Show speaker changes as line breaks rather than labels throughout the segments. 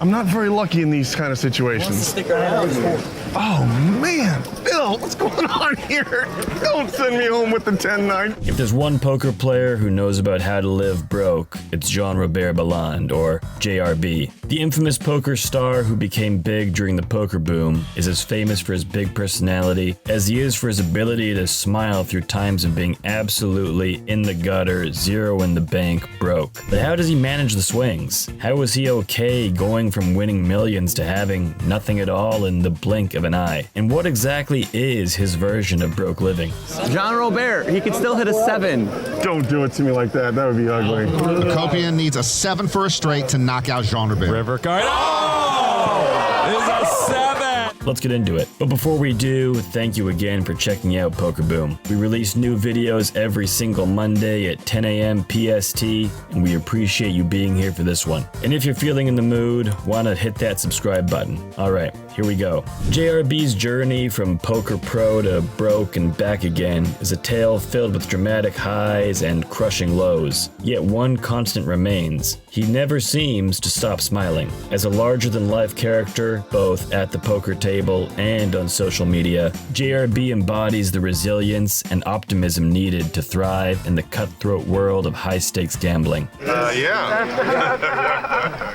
I'm not very lucky in these kind of situations. Oh, man. Bill, what's going on here? Don't send me home with the 10-9.
If there's one poker player who knows about how to live broke, it's Jean-Robert Bellande, or JRB. The infamous poker star who became big during the poker boom is as famous for his big personality as he is for his ability to smile through times of being absolutely in the gutter, zero in the bank, broke. But how does he manage the swings? How was he okay going from winning millions to having nothing at all in the blink of an eye? And what exactly is his version of broke living?
Jean-Robert, he could still hit a 7.
Don't do it to me like that. That would be ugly.
Copian needs a 7 for a straight to knock out Jean-Robert.
River card. Oh! It is a 7!
Let's get into it. But before we do, thank you again for checking out Poker Boom. We release new videos every single Monday at 10 a.m. PST, and we appreciate you being here for this one. And if you're feeling in the mood, why not hit that subscribe button? All right, here we go. JRB's journey from poker pro to broke and back again is a tale filled with dramatic highs and crushing lows. Yet one constant remains. He never seems to stop smiling. As a larger-than-life character, both at the poker table and on social media, JRB embodies the resilience and optimism needed to thrive in the cutthroat world of high-stakes gambling.
Yeah.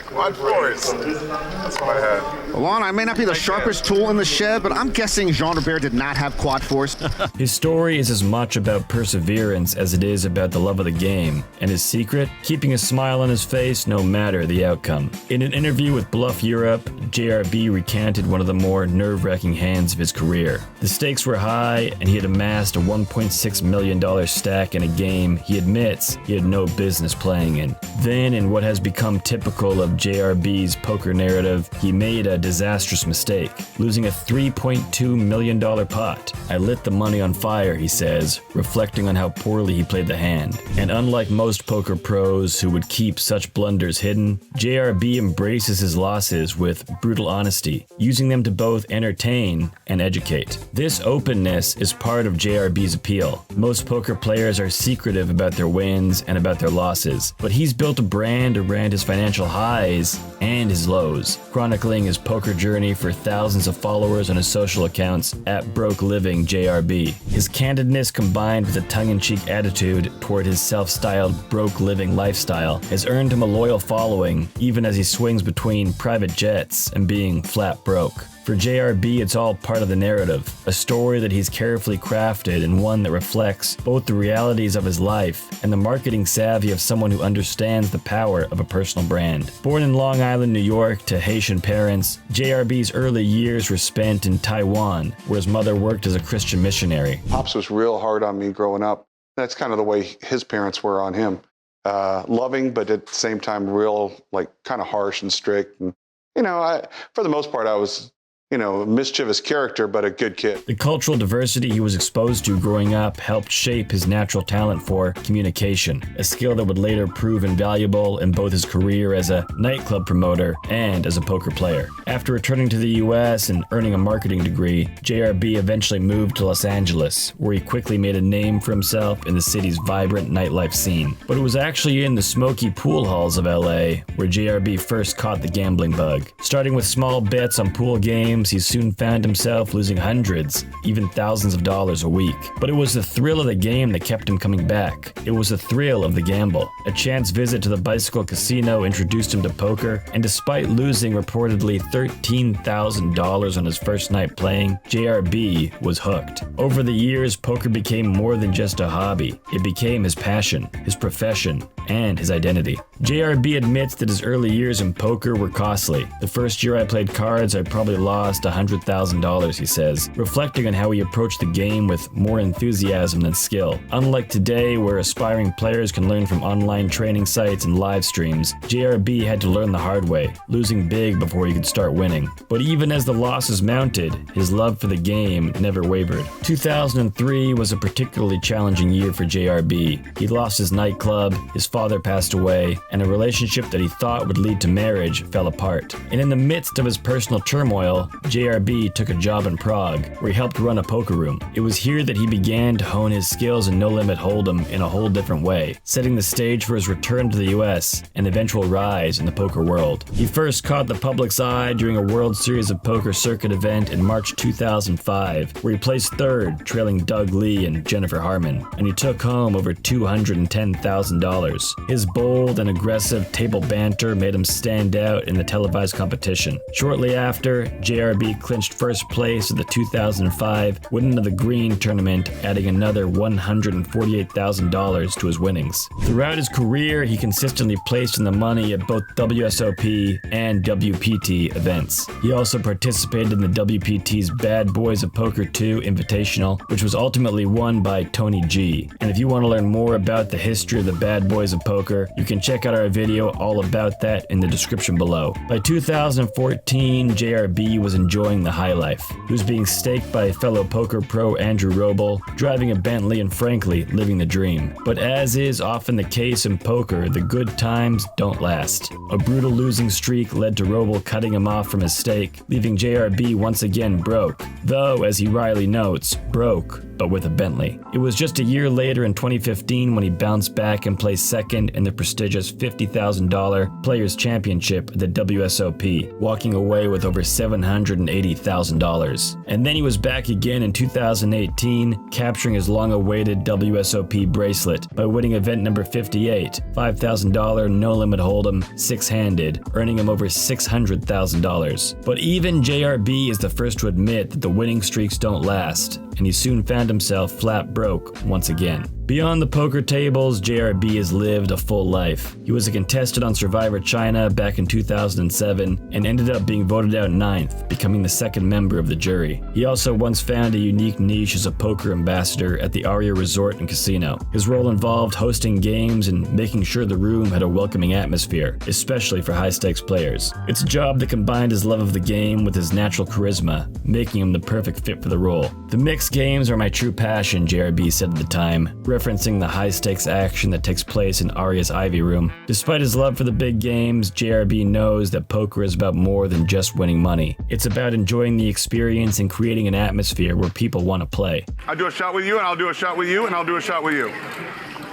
Quad fours. That's what I had.
Alon, I may not be the sharpest tool in the shed, but I'm guessing Jean-Robert did not have quad fours.
His story is as much about perseverance as it is about the love of the game, and his secret? Keeping a smile on his face no matter the outcome. In an interview with Bluff Europe, JRB recanted one of the more nerve-wracking hands of his career. The stakes were high, and he had amassed a $1.6 million stack in a game he admits he had no business playing in. Then, in what has become typical of JRB's poker narrative, he made a disastrous mistake, losing a $3.2 million pot. I lit the money on fire, he says, reflecting on how poorly he played the hand. And unlike most poker pros who would keep such blunders hidden, JRB embraces his losses with brutal honesty, using them to both entertain and educate. This openness is part of JRB's appeal. Most poker players are secretive about their wins and about their losses, but he's built a brand around his financial highs and his lows, chronicling his poker journey for thousands of followers on his social accounts at Broke Living JRB. His candidness combined with a tongue-in-cheek attitude toward his self-styled broke living lifestyle has earned him a loyal following, even as he swings between private jets and being flat broke. For JRB, it's all part of the narrative, a story that he's carefully crafted and one that reflects both the realities of his life and the marketing savvy of someone who understands the power of a personal brand. Born in Long Island, New York to Haitian parents, JRB's early years were spent in Taiwan, where his mother worked as a Christian missionary.
Pops was real hard on me growing up. That's kind of the way his parents were on him. Loving, but at the same time, real, like, kind of harsh and strict. And, for the most part, I was mischievous character, but a good kid.
The cultural diversity he was exposed to growing up helped shape his natural talent for communication, a skill that would later prove invaluable in both his career as a nightclub promoter and as a poker player. After returning to the US and earning a marketing degree, JRB eventually moved to Los Angeles, where he quickly made a name for himself in the city's vibrant nightlife scene. But it was actually in the smoky pool halls of LA where JRB first caught the gambling bug. Starting with small bets on pool games, he soon found himself losing hundreds, even thousands of dollars a week. But it was the thrill of the game that kept him coming back. It was the thrill of the gamble. A chance visit to the Bicycle Casino introduced him to poker, and despite losing reportedly $13,000 on his first night playing, JRB was hooked. Over the years, poker became more than just a hobby. It became his passion, his profession, and his identity. JRB admits that his early years in poker were costly. The first year I played cards, I probably lost $100,000, he says, reflecting on how he approached the game with more enthusiasm than skill. Unlike today, where aspiring players can learn from online training sites and live streams, JRB had to learn the hard way, losing big before he could start winning. But even as the losses mounted, his love for the game never wavered. 2003 was a particularly challenging year for JRB. He lost his nightclub, his father passed away, and a relationship that he thought would lead to marriage fell apart. And in the midst of his personal turmoil, JRB took a job in Prague, where he helped run a poker room. It was here that he began to hone his skills in no-limit hold'em in a whole different way, setting the stage for his return to the US and eventual rise in the poker world. He first caught the public's eye during a World Series of Poker circuit event in March 2005, where he placed third, trailing Doug Lee and Jennifer Harmon, and he took home over $210,000. His bold and aggressive table banter made him stand out in the televised competition. Shortly after, JRB clinched first place at the 2005 Win of the Green tournament, adding another $148,000 to his winnings. Throughout his career, he consistently placed in the money at both WSOP and WPT events. He also participated in the WPT's Bad Boys of Poker 2 Invitational, which was ultimately won by Tony G. And if you want to learn more about the history of the Bad Boys of Poker, you can check out our video all about that in the description below. By 2014, JRB was enjoying the high life. He was being staked by fellow poker pro Andrew Roble, driving a Bentley, and frankly, living the dream. But as is often the case in poker, the good times don't last. A brutal losing streak led to Roble cutting him off from his stake, leaving JRB once again broke. Though, as he wryly notes, broke, but with a Bentley. It was just a year later in 2015 when he bounced back and placed second in the prestigious $50,000 Players' Championship at the WSOP, walking away with over $780,000. And then he was back again in 2018, capturing his long-awaited WSOP bracelet by winning event number 58, $5,000 no-limit hold'em, six-handed, earning him over $600,000. But even JRB is the first to admit that the winning streaks don't last, and he soon found himself flat broke once again. Beyond the poker tables, JRB has lived a full life. He was a contestant on Survivor China back in 2007 and ended up being voted out 9th, becoming the second member of the jury. He also once found a unique niche as a poker ambassador at the Aria Resort and Casino. His role involved hosting games and making sure the room had a welcoming atmosphere, especially for high-stakes players. It's a job that combined his love of the game with his natural charisma, making him the perfect fit for the role. The mixed games are my true passion, JRB said at the time, referencing the high-stakes action that takes place in Aria's Ivy Room. Despite his love for the big games, JRB knows that poker is about more than just winning money. It's about enjoying the experience and creating an atmosphere where people want to play.
I do a shot with you, and I'll do a shot with you, and I'll do a shot with you.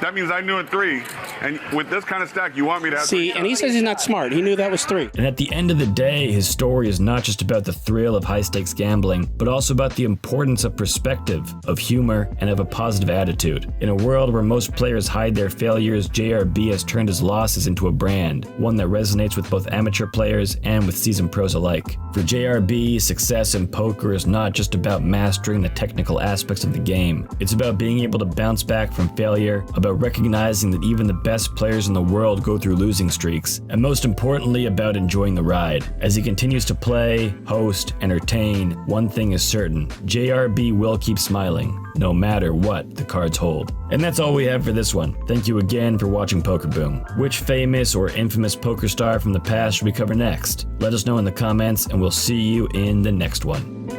That means I'm doing 3. And with this kind of stack, you want me to have
See, and he says he's not smart. He knew that was 3.
And at the end of the day, his story is not just about the thrill of high-stakes gambling, but also about the importance of perspective, of humor, and of a positive attitude. In a world where most players hide their failures, JRB has turned his losses into a brand, one that resonates with both amateur players and with seasoned pros alike. For JRB, success in poker is not just about mastering the technical aspects of the game. It's about being able to bounce back from failure, about recognizing that even the best players in the world go through losing streaks, and most importantly about enjoying the ride. As he continues to play, host, entertain, one thing is certain: JRB will keep smiling, no matter what the cards hold. And that's all we have for this one. Thank you again for watching Poker Boom. Which famous or infamous poker star from the past should we cover next? Let us know in the comments, and we'll see you in the next one.